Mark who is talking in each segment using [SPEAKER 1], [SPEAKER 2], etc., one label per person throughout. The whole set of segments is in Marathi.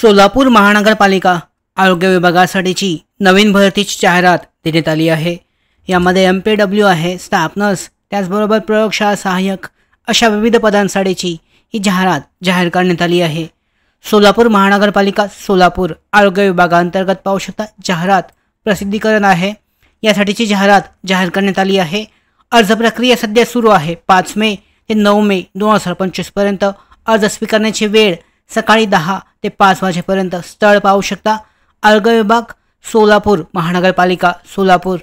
[SPEAKER 1] सोलापूर महानगरपालिका आरोग्य विभागासाठीची नवीन भरतीची जाहिरात देण्यात आली आहे। यामध्ये MPW आहे, स्टाफ नर्स, त्याचबरोबर प्रयोगशाळा सहाय्यक अशा विविध पदांसाठीची ही जाहिरात जाहीर करण्यात आली आहे। सोलापूर महानगरपालिका सोलापूर आरोग्य विभागांतर्गत पाहू शकता जाहिरात प्रसिद्धीकरण आहे। यासाठीची जाहिरात जाहीर करण्यात आली आहे। अर्ज प्रक्रिया सध्या सुरू आहे। 5 मे ते 9 मे 2025 पर्यंत अर्ज स्वीकारण्याची वेळ सकाळी 10 ते 5 वाजेपर्यंत। स्थळ पाहू शकता आरोग्य विभाग सोलापूर महानगरपालिका सोलापूर।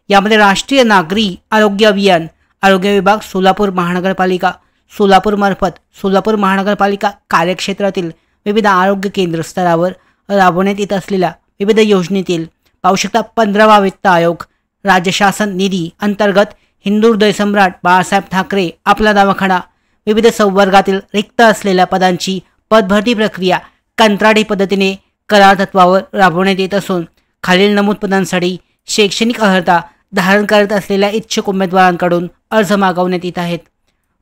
[SPEAKER 1] यामध्ये राष्ट्रीय नागरी आरोग्य अभियान आरोग्य विभाग सोलापूर महानगरपालिका सोलापूर मार्फत सोलापूर महानगरपालिका कार्यक्षेत्रातील विविध आरोग्य केंद्र स्तरावर राबवण्यात येत असलेल्या विविध योजनेतील पाहू शकता 15वा वित्त आयोग राज्य शासन निधी अंतर्गत हिंदू हृदय सम्राट बाळासाहेब ठाकरे आपला दवाखाना विविध संवर्गातील रिक्त असलेल्या पदांची पदभरती प्रक्रिया कंत्राटी पद्धतीने करार तत्वावर राबवण्यात येत असून खालील नमूद पदांसाठी शैक्षणिक अर्हता धारण करत असलेल्या इच्छुक उमेदवारांकडून अर्ज मागवण्यात येत आहेत।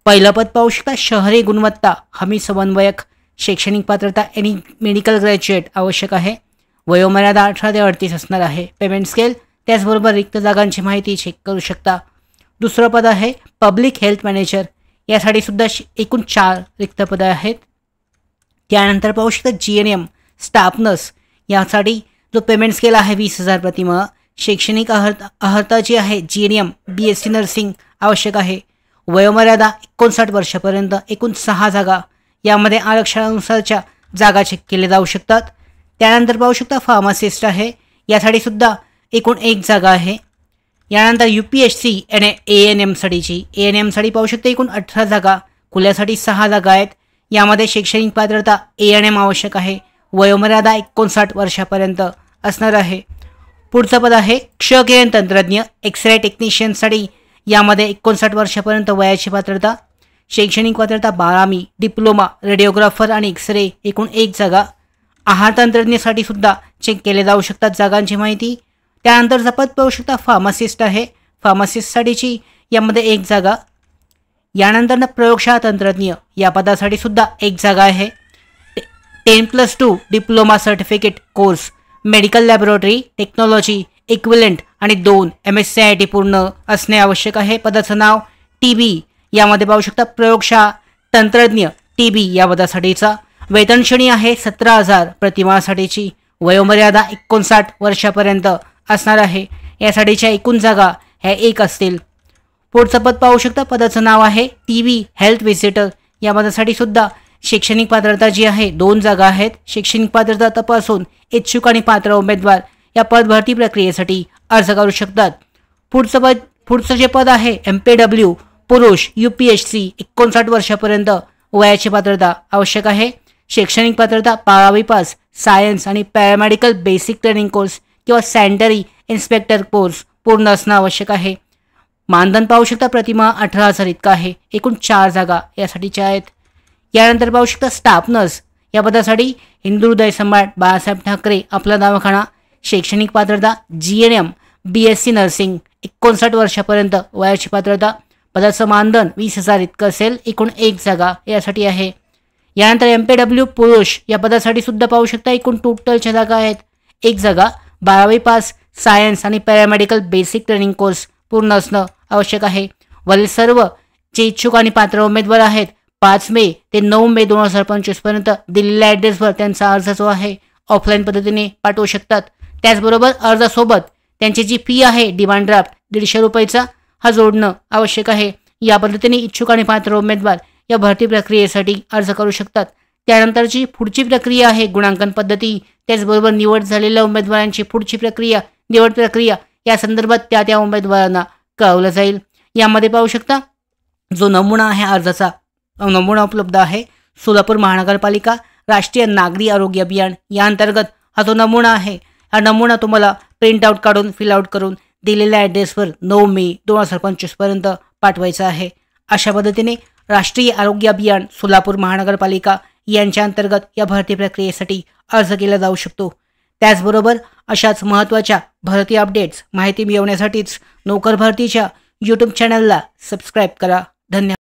[SPEAKER 1] पहिलं पद पाहू शकता शहरी गुणवत्ता हमी समन्वयक। शैक्षणिक पात्रता एनी मेडिकल ग्रॅज्युएट आवश्यक आहे। वयोमर्यादा 18 ते 38 असणार आहे। पेमेंट स्केल त्याचबरोबर रिक्त जागांची माहिती चेक करू शकता। दुसरं पद आहे पब्लिक हेल्थ मॅनेजर। यासाठी सुद्धा एकूण 4 रिक्त पदे आहेत। त्यानंतर पाहू शकता GNM स्टाफ नर्स। यासाठी जो पेमेंट स्केल आहे 20,000 प्रतिमाह। शैक्षणिक अर्हता जी आहे GNM BSc नर्सिंग आवश्यक आहे। वयोमर्यादा 59 वर्षापर्यंत। एकूण 6 जागा। यामध्ये आरक्षणानुसारच्या जागा चेक केल्या जाऊ शकतात। त्यानंतर पाहू शकता फार्मासिस्ट आहे। यासाठी सुद्धा एकूण 1 जागा आहे। यानंतर UPSC आणि ANM साठीची साठी पाहू शकता एकूण 18 जागा। खुल्यासाठी 6 जागा आहेत। यामध्ये शैक्षणिक पात्रता ANM आवश्यक आहे। वयोमर्यादा 59 वर्षापर्यंत असणार आहे। पुढचं पद आहे क्षकिरण तंत्रज्ञ एक्सरे टेक्निशियनसाठी। यामध्ये 59 वर्षापर्यंत वयाची पात्रता। शैक्षणिक पात्रता 12वी डिप्लोमा रेडिओग्राफर आणि एक्सरे एकूण 1 जागा। आहार तंत्रज्ञसाठी सुद्धा चेक केले जाऊ शकतात जागांची माहिती। त्यानंतरचा पद पाहू शकता फार्मासिस्ट आहे। फार्मासिस्टसाठीची यामध्ये 1 जागा। यानंतर प्रयोगशाळा तंत्रज्ञ या पदासाठी सुद्धा 1 जागा आहे। 10+2 diploma certificate course medical laboratory technology equivalent आणि 2 MSCIT पूर्ण असणे आवश्यक आहे। पदाचं नाव TB। यामध्ये पाहू शकता प्रयोगशाळा तंत्रज्ञ TB या पदासाठीचा वेतन श्रेणी आहे 17,000 प्रतिमासाठीची। वयोमर्यादा 59 वर्षापर्यंत असणार आहे। यासाठीच्या एकूण जागा ह्या 1 असतील। पुढचं पद पाहू शकता पदाचं नाव आहे TB हेल्थ व्हिजिटर। या पदासाठी सुद्धा शैक्षणिक पात्रता जी आहे 2 जागा आहेत। शैक्षणिक पात्रता तपासून इच्छुक आणि पात्र उमेदवार या पद भरती प्रक्रियेसाठी अर्ज करू शकतात। पुढचं जे पद आहे MPW पुरुष UPSC 59 वर्षापर्यंत वयाची पात्रता आवश्यक आहे। शैक्षणिक पात्रता 12वी पास सायन्स आणि पॅरामेडिकल बेसिक ट्रेनिंग कोर्स किंवा सॅनिटरी इन्स्पेक्टर कोर्स पूर्ण असणं आवश्यक आहे। मानधन पाहू शकता प्रतिमाह 18,000 इतका आहे। एकूण 4 जागा यासाठीच्या आहेत। यानंतर पाहू शकता स्टाफ नर्स या पदासाठी हिंदू हृदय सम्राट बाळासाहेब ठाकरे आपला दवाखाना। शैक्षणिक पात्रता GNM BSc नर्सिंग 59 वर्षापर्यंत वयाची पात्रता। पदाचं मानधन 20,000 इतकं असेल। एकूण 1 जागा यासाठी आहे। यानंतर MPW पुरुष या पदासाठी सुद्धा पाहू शकता एकूण टोटलच्या जागा आहेत 1 जागा। 12वी पास सायन्स आणि पॅरामेडिकल बेसिक ट्रेनिंग कोर्स पूर्ण असणं आवश्यक आहे। वरील सर्व जे इच्छुक आणि पात्र उमेदवार आहेत 5 मे ते 9 मे 2025 पर्यंत दिलेल्या ॲड्रेसवर त्यांचा अर्ज जो आहे ऑफलाईन पद्धतीने पाठवू शकतात। त्याचबरोबर अर्जासोबत त्यांची जी फी आहे डिमांड ड्राफ्ट 150 रुपयाचा हा जोडणं आवश्यक आहे। या पद्धतीने इच्छुक आणि पात्र उमेदवार या भरती प्रक्रियेसाठी अर्ज करू शकतात। त्यानंतरची पुढची प्रक्रिया आहे गुणांकन पद्धती। त्याचबरोबर निवड झालेल्या उमेदवारांची पुढची प्रक्रिया निवड प्रक्रिया या संदर्भात त्या उमेदवारांना कळवलं जाईल। यामध्ये पाहू शकता जो नमुना आहे अर्जाचा नमुना उपलब्ध आहे। सोलापूर महानगरपालिका राष्ट्रीय नागरी आरोग्य अभियान या अंतर्गत हा जो नमुना आहे हा नमुना तुम्हाला प्रिंट आउट काढून फिल आउट करून दिलेल्या ॲड्रेसवर 9 मे 2025 पर्यंत पाठवायचा आहे। अशा पद्धतीने राष्ट्रीय आरोग्य अभियान सोलापूर महानगरपालिका यांच्या अंतर्गत या भरती प्रक्रियेसाठी अर्ज केला जाऊ शकतो। त्याचबरोबर अशाच महत्त्वाच्या भरती अपडेट्स माहिती मिळवण्यासाठीच नोकर भरतीच्या YouTube चॅनलला सबस्क्राईब करा। धन्यवाद।